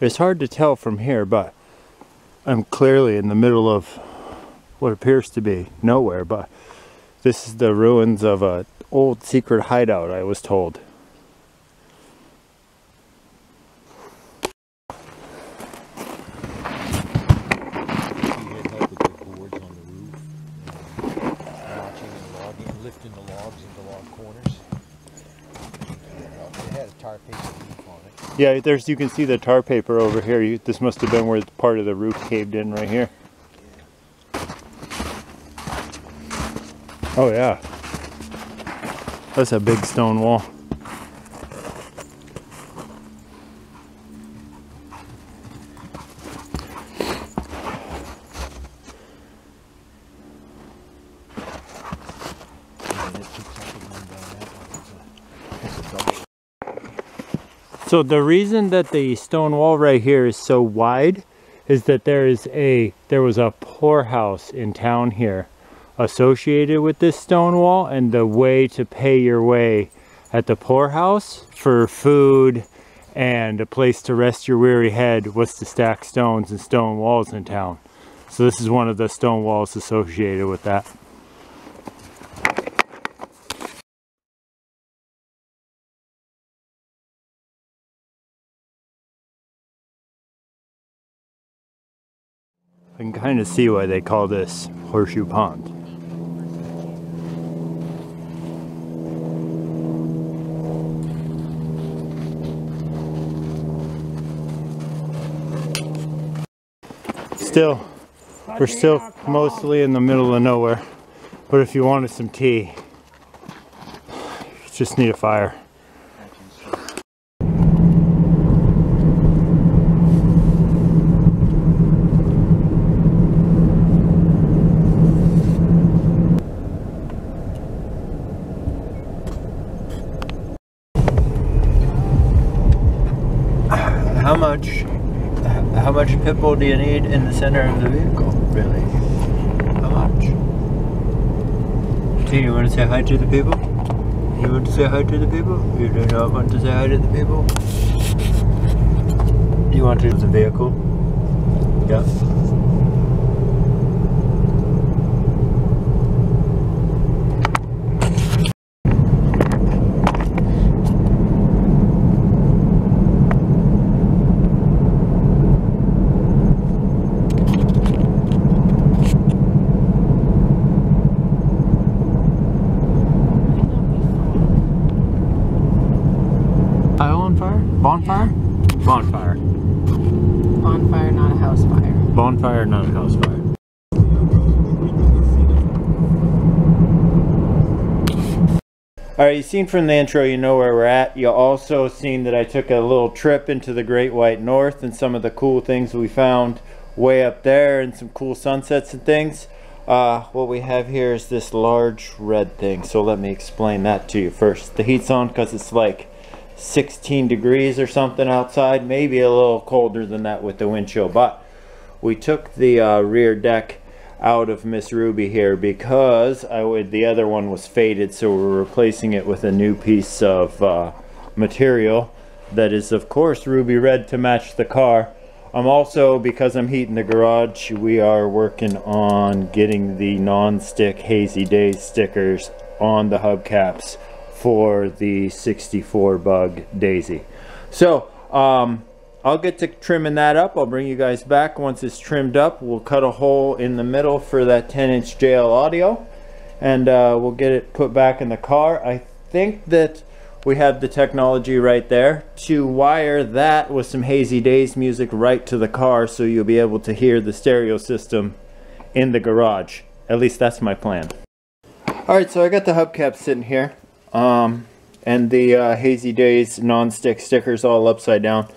It's hard to tell from here, but I'm clearly in the middle of what appears to be nowhere, but this is the ruins of an old secret hideout, I was told. Lifting the logs into log corners. It had a tar paper roof on it. Yeah, you can see the tar paper over here. This must have been where part of the roof caved in right here. Oh yeah. That's a big stone wall. So the reason that the stone wall right here is so wide is that there was a poorhouse in town here associated with this stone wall, and the way to pay your way at the poorhouse for food and a place to rest your weary head was to stack stones and stone walls in town. So this is one of the stone walls associated with that. I can kind of see why they call this Horseshoe Pond. We're still mostly in the middle of nowhere, but if you wanted some tea, you just need a fire. How much pit bull do you need in the center of the vehicle, really? How much? T, you want to say hi to the people? You want to say hi to the people? You do not want to say hi to the people? You want to use the vehicle? Yeah. Bonfire? Bonfire. Bonfire, not a house fire. Bonfire, not a house fire. Alright, you've seen from the intro, you know where we're at. You also seen that I took a little trip into the Great White North and some of the cool things we found way up there and some cool sunsets and things. What we have here is this large red thing, so let me explain that to you first. The heat's on because it's like 16 degrees or something outside, maybe a little colder than that with the wind chill, but we took the rear deck out of Miss Ruby here because the other one was faded, so we're replacing it with a new piece of material that is of course ruby red to match the car. Also, because I'm heating the garage, we are working on getting the non-stick Hazy Days stickers on the hubcaps for the 64 bug Daisy. So I'll get to trimming that up. I'll bring you guys back once it's trimmed up. We'll cut a hole in the middle for that 10-inch JL audio, and we'll get it put back in the car. I think that we have the technology right there to wire that with some Hazy Days music right to the car, so you'll be able to hear the stereo system in the garage. At least that's my plan. Alright, so I got the hubcap sitting here. And the Hazy Days non-stick stickers all upside down.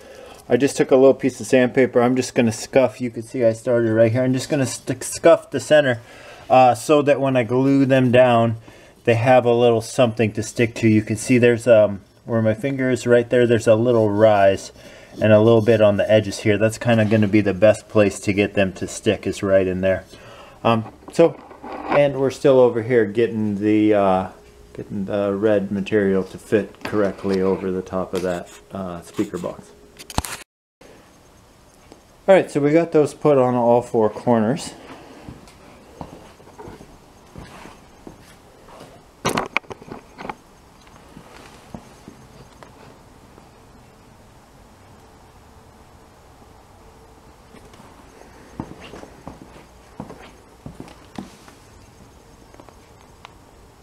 I just took a little piece of sandpaper. I'm just going to scuff, you can see I started right here. I'm just going to scuff the center so that when I glue them down, they have a little something to stick to. You can see there's where my finger is right there, there's a little rise and a little bit on the edges here. That's kind of going to be the best place to get them to stick, is right in there. And we're still over here getting the red material to fit correctly over the top of that speaker box. Alright, so we got those put on all four corners.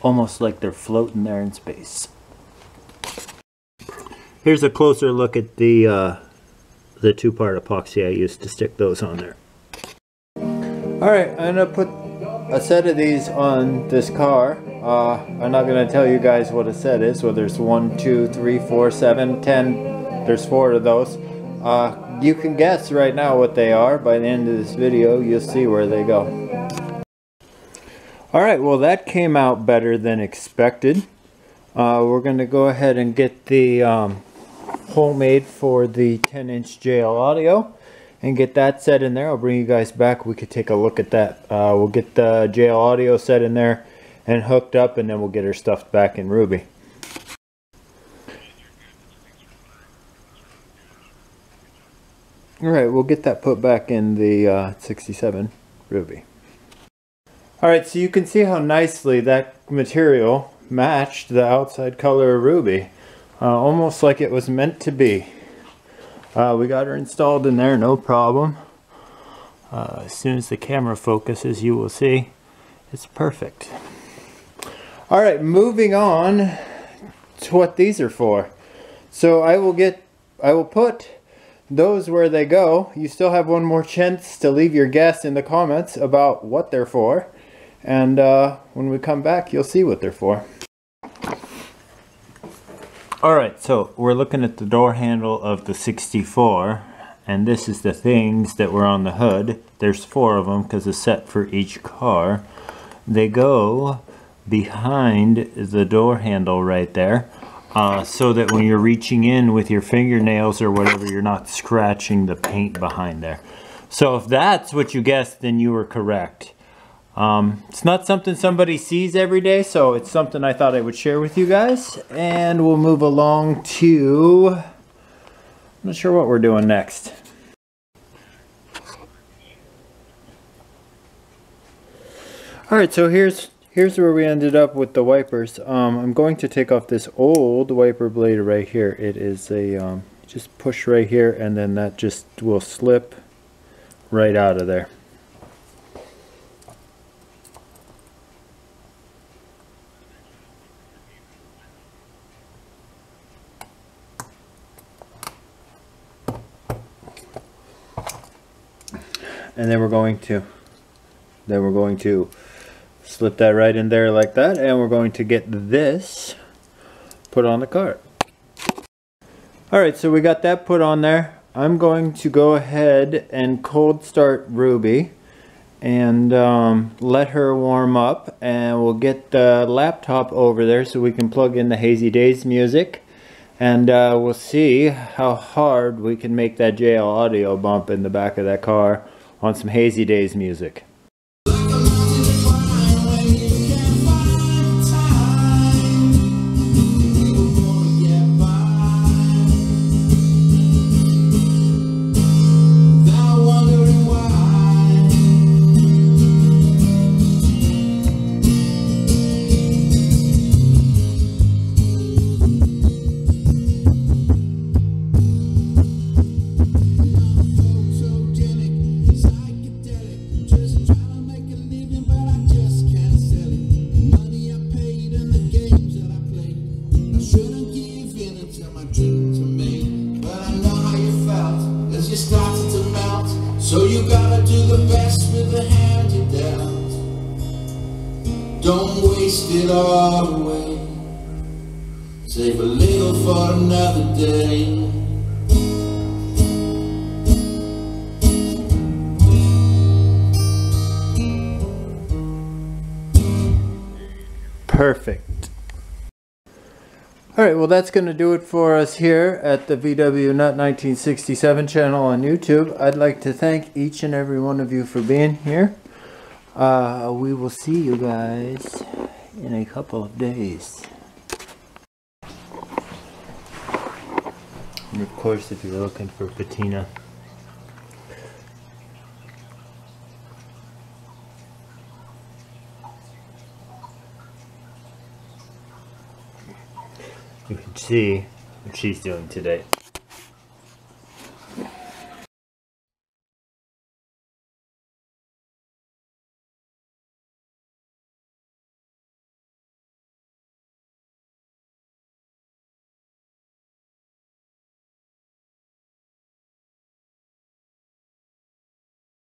Almost like they're floating there in space. Here's a closer look at the two-part epoxy I used to stick those on there. Alright, I'm going to put a set of these on this car. I'm not going to tell you guys what a set is. So there's 1, 2, 3, 4, 7, 10. There's 4 of those. You can guess right now what they are. By the end of this video, you'll see where they go. Alright, well that came out better than expected. We're going to go ahead and get the hole made for the 10-inch JL audio and get that set in there. I'll bring you guys back. We could take a look at that. We'll get the JL audio set in there and hooked up, and then we'll get her stuffed back in Ruby. Alright, we'll get that put back in the 67 Ruby. Alright, so you can see how nicely that material matched the outside color of Ruby. Almost like it was meant to be. We got her installed in there, no problem. As soon as the camera focuses, you will see it's perfect. Alright, moving on to what these are for. So I will put those where they go. You still have one more chance to leave your guess in the comments about what they're for. And when we come back, you'll see what they're for. Alright, so we're looking at the door handle of the 64. And this is the things that were on the hood. There's 4 of them because it's set for each car. They go behind the door handle right there. So that when you're reaching in with your fingernails or whatever, you're not scratching the paint behind there. So if that's what you guessed, then you were correct. It's not something somebody sees every day, so it's something I thought I would share with you guys. And we'll move along to... I'm not sure what we're doing next. Alright, so here's where we ended up with the wipers. I'm going to take off this old wiper blade right here. It is a, just push right here, and then that just will slip right out of there. And then we're going to slip that right in there like that, and we're going to get this put on the cart. Alright, so we got that put on there. I'm going to go ahead and cold start Ruby and let her warm up, and we'll get the laptop over there so we can plug in the Hazy Days music, and we'll see how hard we can make that JL audio bump in the back of that car on some Hazy Days music. So you gotta do the best with the hand you're dealt. Don't waste it all away. Save a little for another day. Perfect. Alright, well that's going to do it for us here at the vwnut 1967 channel on YouTube. I'd like to thank each and every one of you for being here. We will see you guys in a couple of days. And of course, if you're looking for patina, you can see what she's doing today.